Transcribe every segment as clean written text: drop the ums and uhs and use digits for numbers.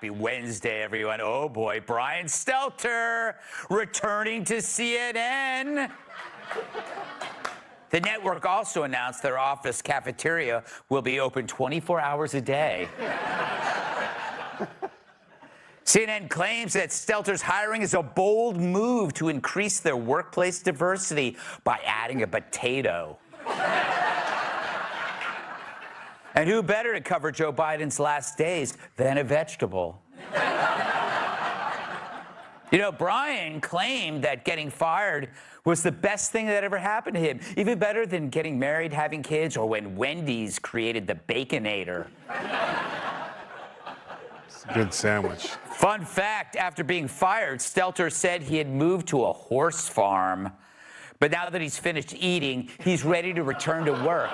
Happy Wednesday, everyone. Oh boy, Brian Stelter returning to CNN. The network also announced their office cafeteria will be open 24 hours a day. CNN claims that Stelter's hiring is a bold move to increase their workplace diversity by adding a potato. And who better to cover Joe Biden's last days than a vegetable? You know, Brian claimed that getting fired was the best thing that ever happened to him, even better than getting married, having kids, or when Wendy's created the Baconator. It's a good sandwich. Fun fact, after being fired, Stelter said he had moved to a horse farm. But now that he's finished eating, he's ready to return to work.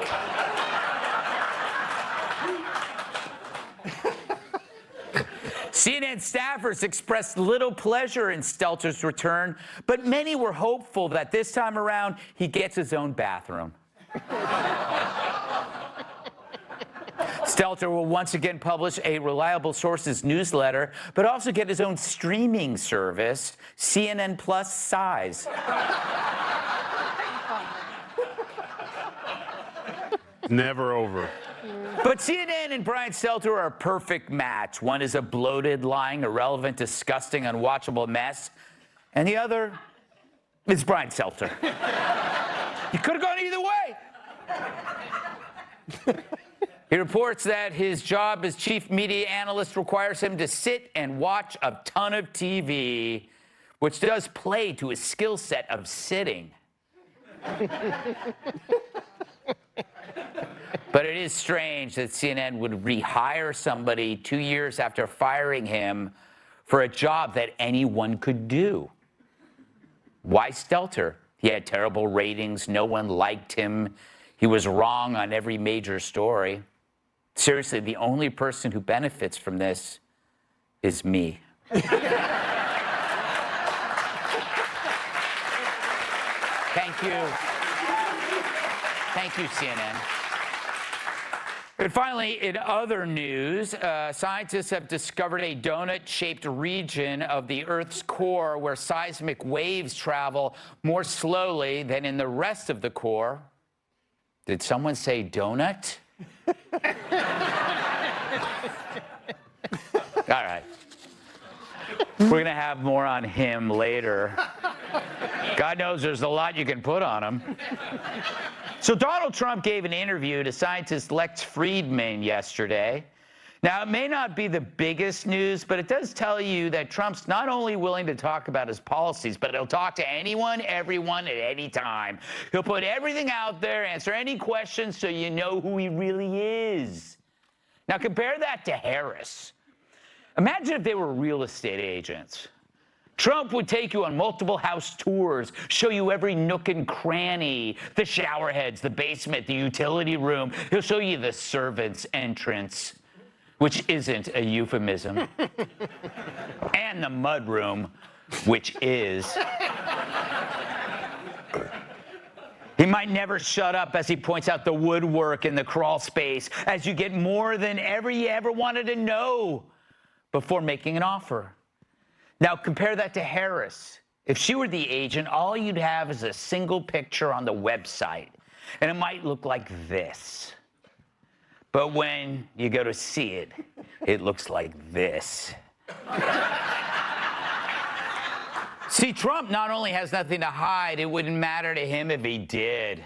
CNN staffers expressed little pleasure in Stelter's return, but many were hopeful that this time around he gets his own bathroom. Stelter will once again publish a reliable sources newsletter, but also get his own streaming service, CNN Plus Size. Never over. But CNN and Brian Stelter are a perfect match. One is a bloated, lying, irrelevant, disgusting, unwatchable mess, and the other is Brian Stelter. You could have gone either way. He reports that his job as chief media analyst requires him to sit and watch a ton of TV, which does play to his skill set of sitting. But it is strange that CNN would rehire somebody 2 years after firing him for a job that anyone could do. Why Stelter? He had terrible ratings. No one liked him. He was wrong on every major story. Seriously, the only person who benefits from this is me. Thank you. Thank you, CNN. And finally, in other news, scientists have discovered a donut-shaped region of the Earth's core where seismic waves travel more slowly than in the rest of the core. Did someone say donut? All right. We're going to have more on him later. God knows there's a lot you can put on him. So Donald Trump gave an interview to scientist Lex Friedman yesterday. Now, it may not be the biggest news, but it does tell you that Trump's not only willing to talk about his policies, but he'll talk to anyone, everyone, at any time. He'll put everything out there, answer any questions so you know who he really is. Now, compare that to Harris. Imagine if they were real estate agents. Trump would take you on multiple house tours, show you every nook and cranny, the shower heads, the basement, the utility room. He'll show you the servant's entrance, which isn't a euphemism, and the mudroom, which is. He might never shut up as he points out the woodwork in the crawl space as you get more than ever you ever wanted to know before making an offer. Now, compare that to Harris. If she were the agent, all you'd have is a single picture on the website, and it might look like this. But when you go to see it, it looks like this. See, Trump not only has nothing to hide, it wouldn't matter to him if he did.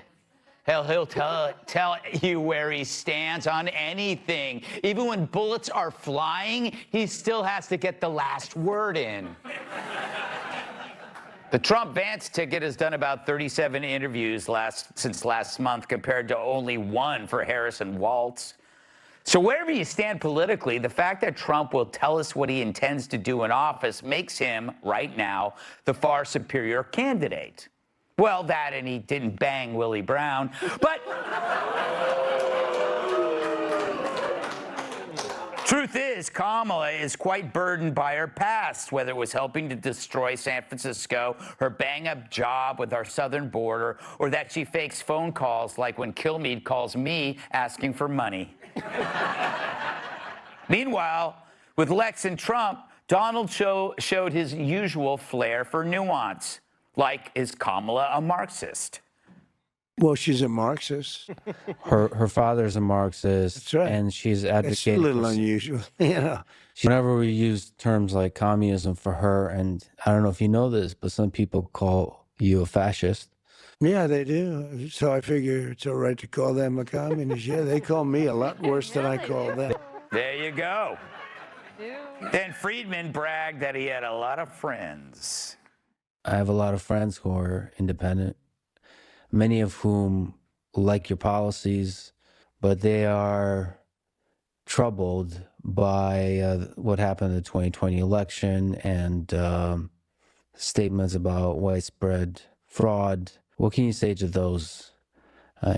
Hell, he'll tell you where he stands on anything. Even when bullets are flying, he still has to get the last word in. The Trump-Vance ticket has done about 37 interviews since last month, compared to only one for Harris and Waltz. So wherever you stand politically, the fact that Trump will tell us what he intends to do in office makes him, right now, the far superior candidate. Well, that and he didn't bang Willie Brown, but truth is, Kamala is quite burdened by her past, whether it was helping to destroy San Francisco, her bang-up job with our southern border, or that she fakes phone calls like when Kilmeade calls me asking for money. Meanwhile, With Lex and Trump, Donald showed his usual flair for nuance. Like, is Kamala a Marxist? Well, she's a Marxist. Her father's a Marxist, That's right. and she's It's a advocating. little unusual, you know. Whenever we use terms like communism for her, and I don't know if you know this, but some people call you a fascist. Yeah, they do. So I figure it's all right to call them a communist. Yeah, they call me a lot worse than I call them. There you go. Then Friedman bragged that he had a lot of friends. I have a lot of friends who are independent, many of whom like your policies, but they are troubled by what happened in the 2020 election and statements about widespread fraud. What can you say to those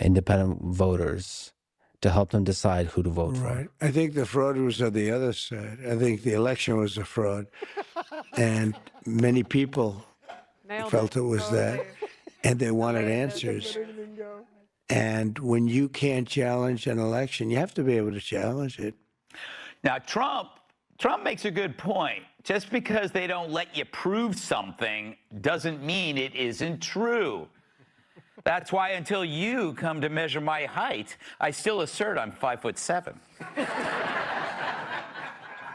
independent voters to help them decide who to vote Right. I think the fraud was on the other side. I think the election was a fraud. And many people felt it was that. And they wanted answers. And when you can't challenge an election, you have to be able to challenge it. Now, Trump makes a good point. Just because they don't let you prove something doesn't mean it isn't true. That's why until you come to measure my height, I still assert I'm 5'7".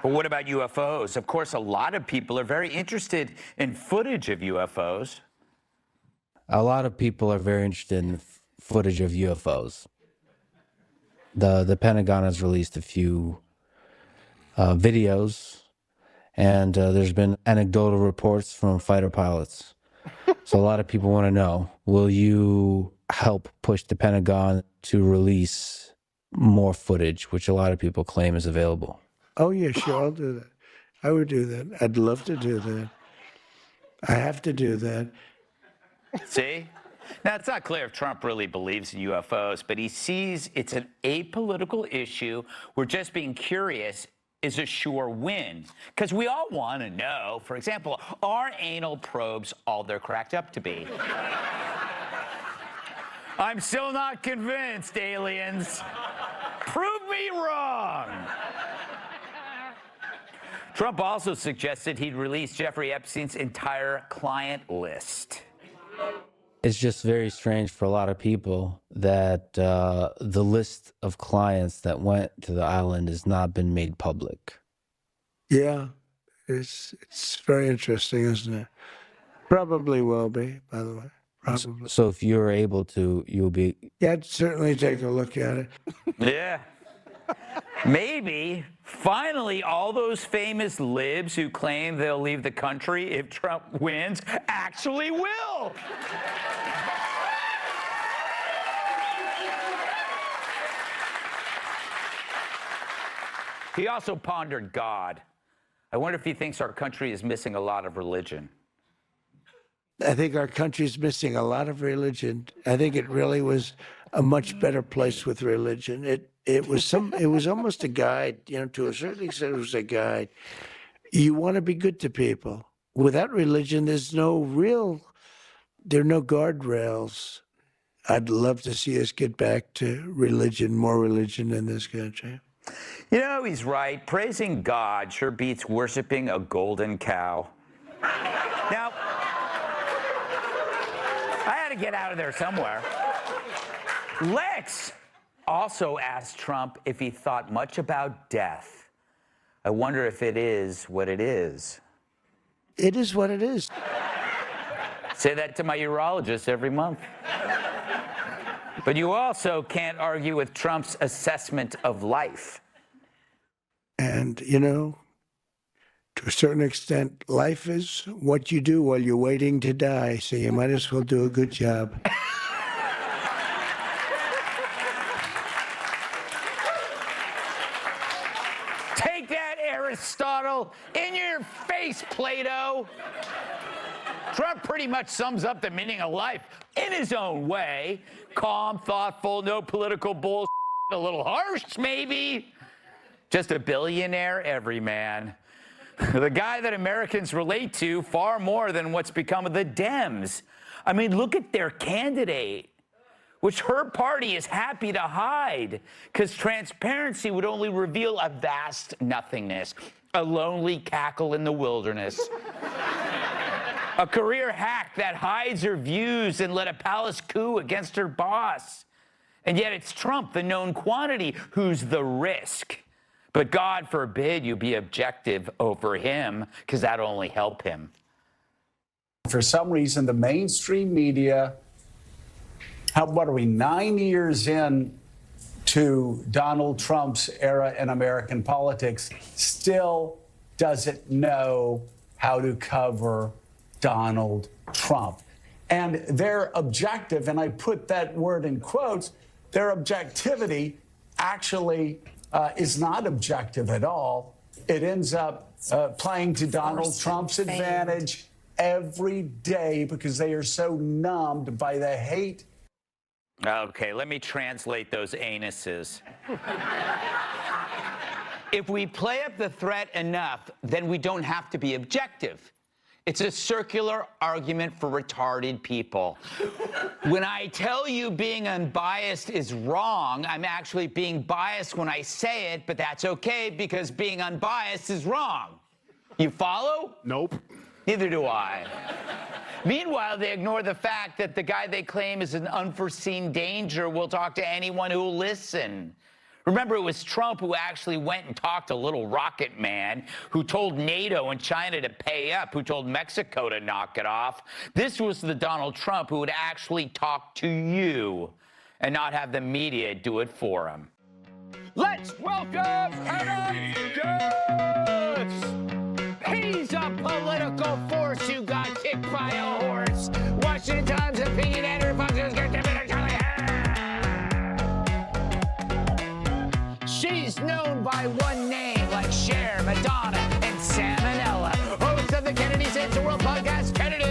But what about UFOs? Of course, a lot of people are very interested in footage of UFOs. A lot of people are very interested in footage of UFOs. The Pentagon has released a few videos, and there's been anecdotal reports from fighter pilots. So a lot of people want to know, will you help push the Pentagon to release more footage, which a lot of people claim is available? Oh, yeah, sure, I'll do that. I would do that. I'd love to do that. I have to do that. See? Now, it's not clear if Trump really believes in UFOs, but he sees it's an apolitical issue where just being curious is a sure win. Because we all want to know, for example, are anal probes all they're cracked up to be? I'm still not convinced, aliens. Prove me wrong. Trump also suggested he'd release Jeffrey Epstein's entire client list. It's just very strange for a lot of people that the list of clients that went to the island has not been made public. Yeah, it's very interesting, isn't it? Probably will be, by the way. Probably. So if you're able to, you'll be... Yeah, I'd certainly take a look at it. Yeah. Maybe, finally, all those famous libs who claim they'll leave the country if Trump wins actually will. He also pondered God. I wonder if he thinks our country is missing a lot of religion. I think our country's missing a lot of religion. I think it really was a much better place with religion. It was almost a guide, you know, to a certain extent it was a guide. You want to be good to people. Without religion, there are no guardrails. I'd love to see us get back to religion, more religion in this country. You know, he's right. Praising God sure beats worshiping a golden cow. Now, I had to get out of there somewhere. Lex also asked Trump if he thought much about death. I wonder if it is what it is. It is what it is. Say that to my urologist every month. But you also can't argue with Trump's assessment of life. And, you know, to a certain extent, life is what you do while you're waiting to die, so you might as well do a good job. Take that, Aristotle, in your face, Plato. Trump pretty much sums up the meaning of life in his own way. Calm, thoughtful, no political bullshit, a little harsh, maybe. Just a billionaire everyman. The guy that Americans relate to far more than what's become of the Dems. I mean, look at their candidate. which her party is happy to hide, because transparency would only reveal a vast nothingness, a lonely cackle in the wilderness. A career hack that hides her views and led a palace coup against her boss. And yet it's Trump, the known quantity, who's the risk. But God forbid you be objective over him, because that'll only help him. For some reason, the mainstream media, what are we, 9 years in to Donald Trump's era in American politics, still doesn't know how to cover Donald Trump. And their objective, and I put that word in quotes, their objectivity actually is not objective at all. It ends up playing to Donald Trump's advantage every day because they are so numbed by the hate. Okay, let me translate those anuses. If we play up the threat enough, then we don't have to be objective. It's a circular argument for retarded people. When I tell you being unbiased is wrong, I'm actually being biased when I say it, but that's okay because being unbiased is wrong. You follow? Nope. Neither do I. Meanwhile, they ignore the fact that the guy they claim is an unforeseen danger will talk to anyone who will listen. Remember, it was Trump who actually went and talked to Little Rocket Man, who told NATO and China to pay up, who told Mexico to knock it off. This was the Donald Trump who would actually talk to you and not have the media do it for him. Let's welcome Adam Duss! He's a political force who got kicked by a horse. Washington Times opinion editor, Fox News, she's known by one name, like Cher, Madonna, and Salmonella. Host of the Kennedy Saves the World podcast, Kennedy.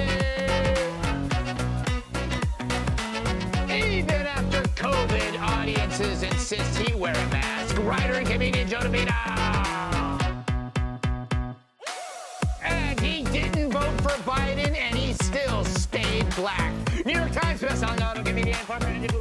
Even after COVID, audiences insist he wear a mask. Writer and comedian Joe DeVito. And he didn't vote for Biden, and he still stayed black. New York Times bestselling author, comedian, former Jimmy.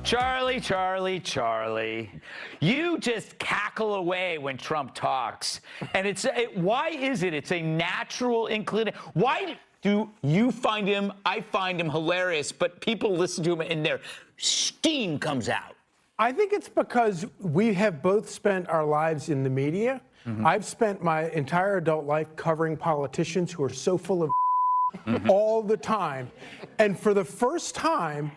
Charlie, Charlie, Charlie, you just cackle away when Trump talks. And why is it? It's a natural inclination. Why do you find him, I find him hilarious, but people listen to him and their steam comes out? I think it's because we have both spent our lives in the media. Mm-hmm. I've spent my entire adult life covering politicians who are so full of all the time. And for the first time,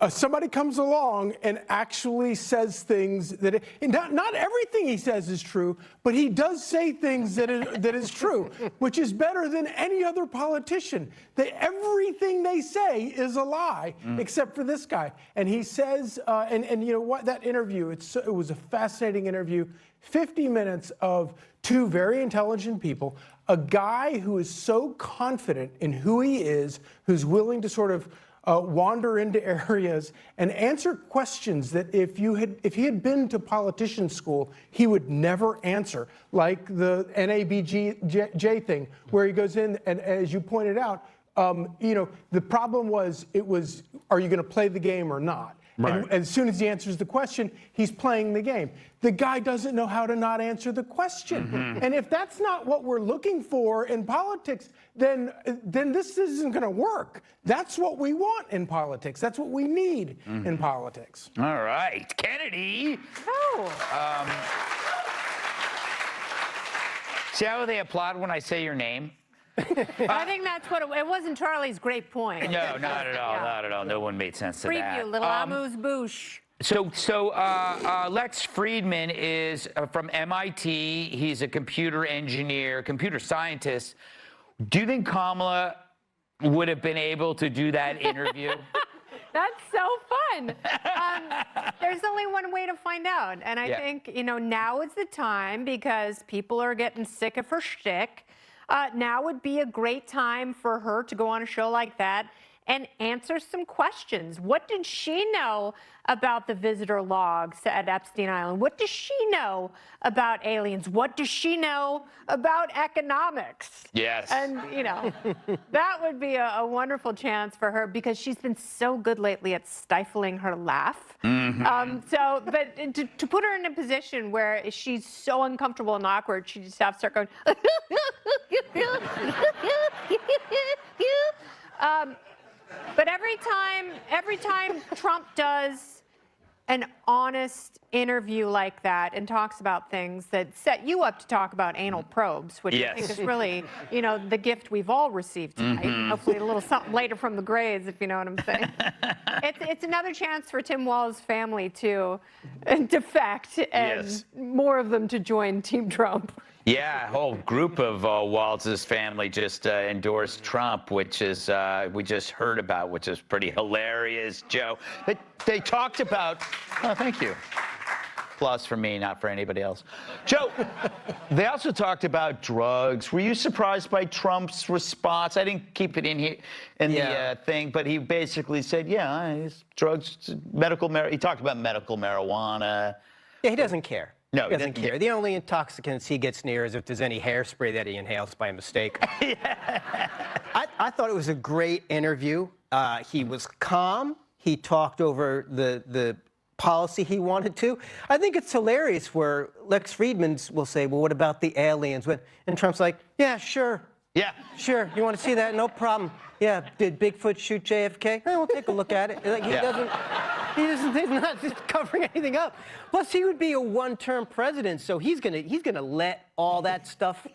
somebody comes along and actually says things that not everything he says is true, but he does say things that is true, which is better than any other politician. Everything they say is a lie, except for this guy. And he says, and you know what? That interview, it was a fascinating interview. 50 minutes of two very intelligent people, a guy who is so confident in who he is, who's willing to sort of wander into areas and answer questions that if he had been to politician school, he would never answer, like the NABJ thing, where he goes in and, as you pointed out, the problem was, are you going to play the game or not? Right. And as soon as he answers the question, he's playing the game. The guy doesn't know how to not answer the question. Mm-hmm. And if that's not what we're looking for in politics, then this isn't going to work. That's what we want in politics. That's what we need in politics. All right. Kennedy. Oh. See how they applaud when I say your name? I think that's what it wasn't Charlie's great point. No, not at all, not at all. No one made sense to that. Preview, little amuse-bouche. So Lex Friedman is from MIT. He's a computer engineer, computer scientist. Do you think Kamala would have been able to do that interview? That's so fun. There's only one way to find out. And I think, now is the time because people are getting sick of her shtick. Now would be a great time for her to go on a show like that and answer some questions. What did she know about the visitor logs at Epstein Island? What does she know about aliens? What does she know about economics? Yes. And, you know, that would be a wonderful chance for her because she's been so good lately at stifling her laugh. But to put her in a position where she's so uncomfortable and awkward, she just has to start going, but every time Trump does an honest interview like that and talks about things that set you up to talk about anal probes, which I think is really, you know, the gift we've all received tonight. Hopefully a little something later from the grades, if you know what I'm saying. It's another chance for Tim Walz's family to defect and more of them to join Team Trump. Yeah, a whole group of Waltz's family just endorsed Trump, which is we just heard about, which is pretty hilarious, Joe. They talked about. Oh, thank you. Applause for me, not for anybody else. Joe, they also talked about drugs. Were you surprised by Trump's response? I didn't keep it in here in the thing, but he basically said, "Yeah, drugs, medical marijuana." He talked about medical marijuana. Yeah, he doesn't care. No, he doesn't care. The only intoxicants he gets near is if there's any hairspray that he inhales by mistake. I thought it was a great interview. He was calm. He talked over the policy he wanted to. I think it's hilarious where Lex Friedman will say, well, what about the aliens? And Trump's like, yeah, sure. Yeah. Sure. You want to see that? No problem. Yeah. Did Bigfoot shoot JFK? We'll take a look at it. Like, he's not just covering anything up. Plus, he would be a one-term president, so he's gonna let all that stuff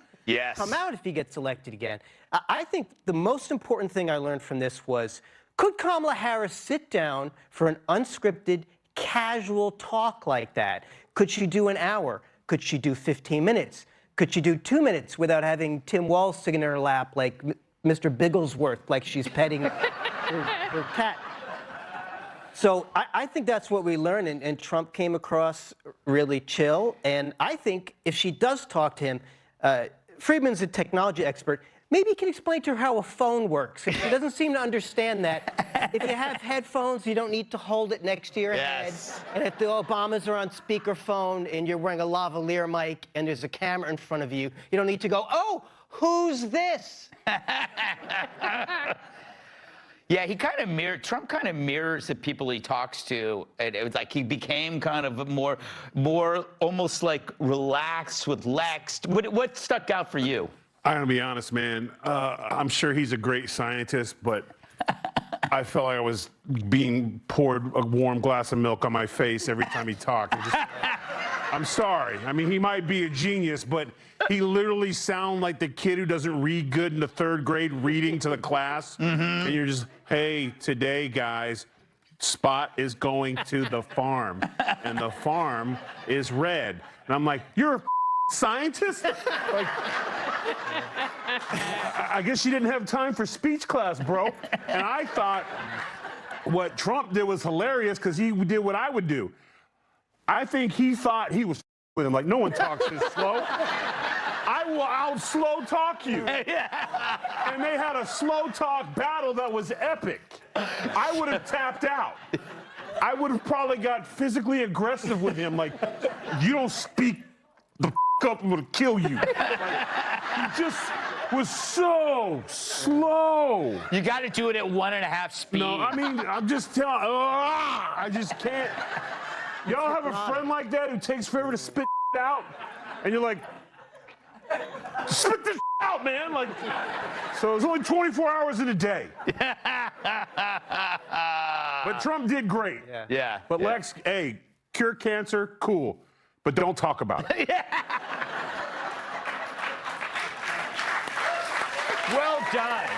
come out if he gets elected again. I think the most important thing I learned from this was, could Kamala Harris sit down for an unscripted, casual talk like that? Could she do an hour? Could she do 15 minutes? Could she do 2 minutes without having Tim Walz sitting in her lap like Mr. Bigglesworth, like she's petting her cat? So I think that's what we learned, and Trump came across really chill. And I think if she does talk to him, Friedman's a technology expert. Maybe he can explain to her how a phone works. She doesn't seem to understand that. If you have headphones, you don't need to hold it next to your head. And if the Obamas are on speakerphone and you're wearing a lavalier mic and there's a camera in front of you, you don't need to go, oh, who's this? Yeah, Trump kind of mirrors the people he talks to. And it was like he became kind of more almost like relaxed with Lex. What stuck out for you? I'm gonna be honest, man. I'm sure he's a great scientist, but I felt like I was being poured a warm glass of milk on my face every time he talked. I'm sorry. I mean, he might be a genius, but he literally sounded like the kid who doesn't read good in the third grade reading to the class. And you're just, hey, today, guys, Spot is going to the farm, and the farm is red. And I'm like, you're a scientist? Like, I guess you didn't have time for speech class, bro. And I thought what Trump did was hilarious because he did what I would do. I think he thought he was with him. Like, no one talks this slow. I will out-slow talk you. And they had a slow talk battle that was epic. I would have tapped out. I would have probably got physically aggressive with him. Like, you don't speak the up, I'm gonna kill you. Like, he just was so slow. You got to do it at 1.5 speed. No, I mean, I'm just telling, I just can't. Y'all have a friend like that who takes forever to spit out? And you're like, spit this out, man. Like, so it's only 24 hours in a day. But Trump did great. Yeah. But Lex, hey, cure cancer, cool. But don't talk about it. Well done.